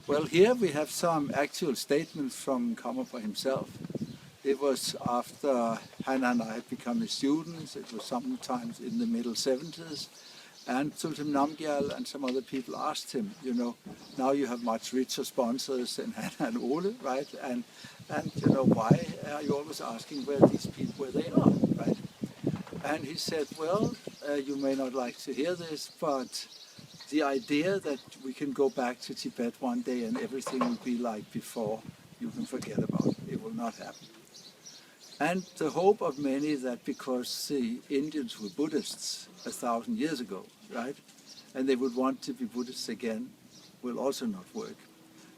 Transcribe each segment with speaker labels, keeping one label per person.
Speaker 1: Well, here we have some actual statements from Kammerfer himself. It was after Hannah and I had become students. It was sometimes in the middle 70s. And Sultan Nydahllal and some other people asked him, you know, now you have much richer sponsors than Hannah and Ole, right? And you know, why are you always asking where these people, where they are, right? And he said, well, you may not like to hear this, but the idea that we can go back to Tibet one day and everything will be like before, you can forget about it. It will not happen. And the hope of many that because the Indians were Buddhists 1,000 years ago, right, and they would want to be Buddhists again, will also not work.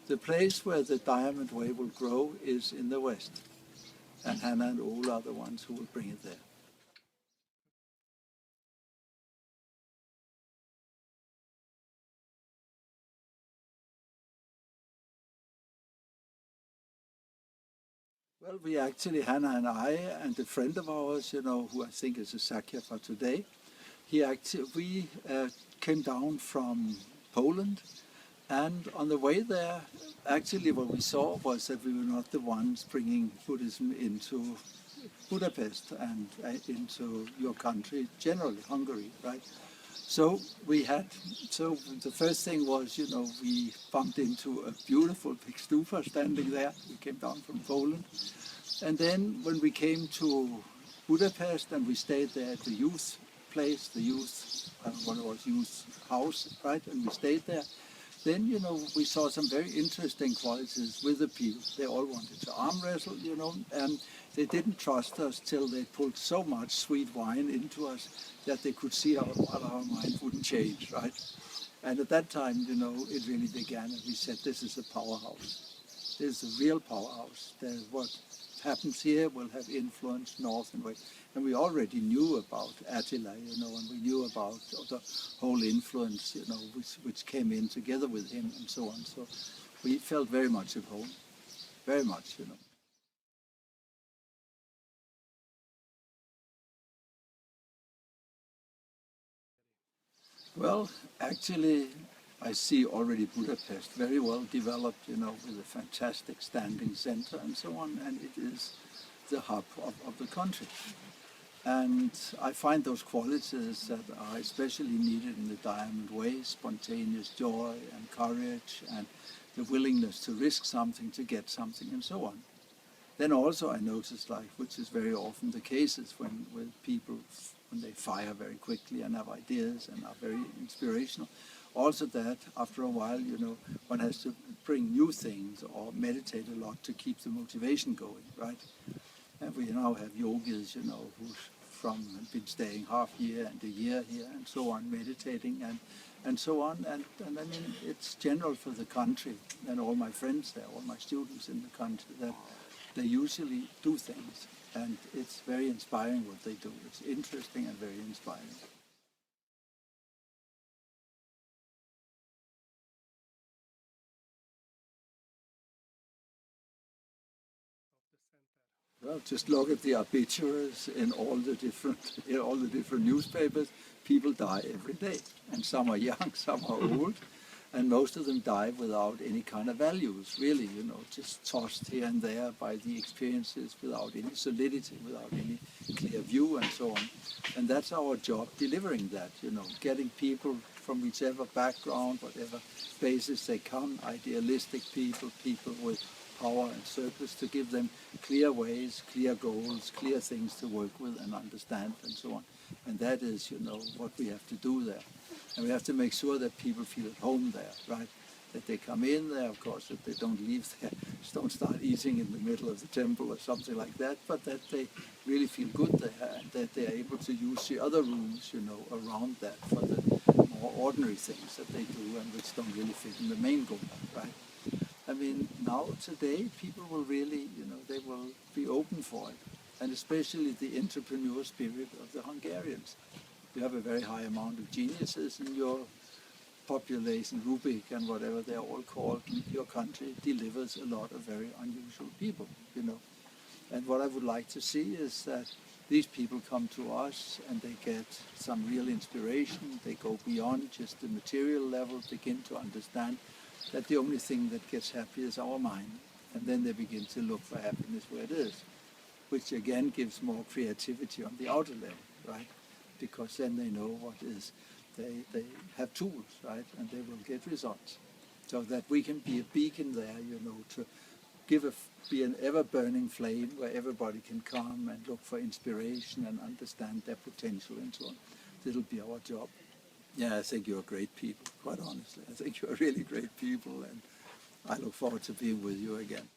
Speaker 1: The place where the Diamond Way will grow is in the West, and Hannah and Ole are the ones who will bring it there. Well, we actually, Hannah and I, and a friend of ours, you know, who I think is a Sakya for today, we came down from Poland, and on the way there, actually what we saw was that we were not the ones bringing Buddhism into Budapest and into your country, generally Hungary, right? So the first thing was, you know, we bumped into a beautiful big stupa standing there. We came down from Poland. And then when we came to Budapest and we stayed there at the youth place, the youth, what it was, youth house, right? And we stayed there. Then, you know, we saw some very interesting qualities with the people. They all wanted to arm wrestle, you know, and they didn't trust us till they pulled so much sweet wine into us that they could see our mind wouldn't change, right? And at that time, you know, it really began, and we said, this is a powerhouse. This is a real powerhouse. What happens here will have influence north and west. And we already knew about Attila, you know, and we knew about the whole influence, you know, which came in together with him and so on. So we felt very much at home, very much, you know. Well, actually, I see already Budapest very well developed, you know, with a fantastic standing center and so on, and it is the hub of the country. And I find those qualities that are especially needed in the Diamond Way, spontaneous joy and courage and the willingness to risk something to get something and so on. Then also I noticed, like, which is very often the cases when people, when they fire very quickly and have ideas and are very inspirational, also that after a while, you know, one has to bring new things or meditate a lot to keep the motivation going, right? And we now have yogis, you know, who's been staying half year and a year here and so on, meditating and so on. And I mean, it's general for the country and all my friends there, all my students in the country, that they usually do things. And it's very inspiring what they do. It's interesting and very inspiring. Well, just look at the obituaries in all the different newspapers. People die every day, and some are young, some are old, and most of them die without any kind of values, really, you know, just tossed here and there by the experiences without any solidity, without any clear view and so on. And that's our job, delivering that, you know, getting people from whichever background, whatever basis they come, idealistic people, people with power and surplus, to give them clear ways, clear goals, clear things to work with and understand and so on. And that is, you know, what we have to do there. And we have to make sure that people feel at home there, right? That they come in there, of course, that they don't leave there, don't start eating in the middle of the temple or something like that, but that they really feel good there and that they are able to use the other rooms, you know, around that for the more ordinary things that they do and which don't really fit in the main goal, right? I mean, now, today, people will really, you know, they will be open for it. And especially the entrepreneur spirit of the Hungarians. You have a very high amount of geniuses in your population, Rubik and whatever they're all called. Your country delivers a lot of very unusual people, you know. And what I would like to see is that these people come to us and they get some real inspiration. They go beyond just the material level, begin to understand that the only thing that gets happy is our mind. And then they begin to look for happiness where it is, which again gives more creativity on the outer level, right? Because then they know what is, they have tools, right? And they will get results. So that we can be a beacon there, you know, to be an ever-burning flame where everybody can come and look for inspiration and understand their potential and so on. That'll be our job. Yeah, I think you're great people, quite honestly. I think you're really great people, and I look forward to being with you again.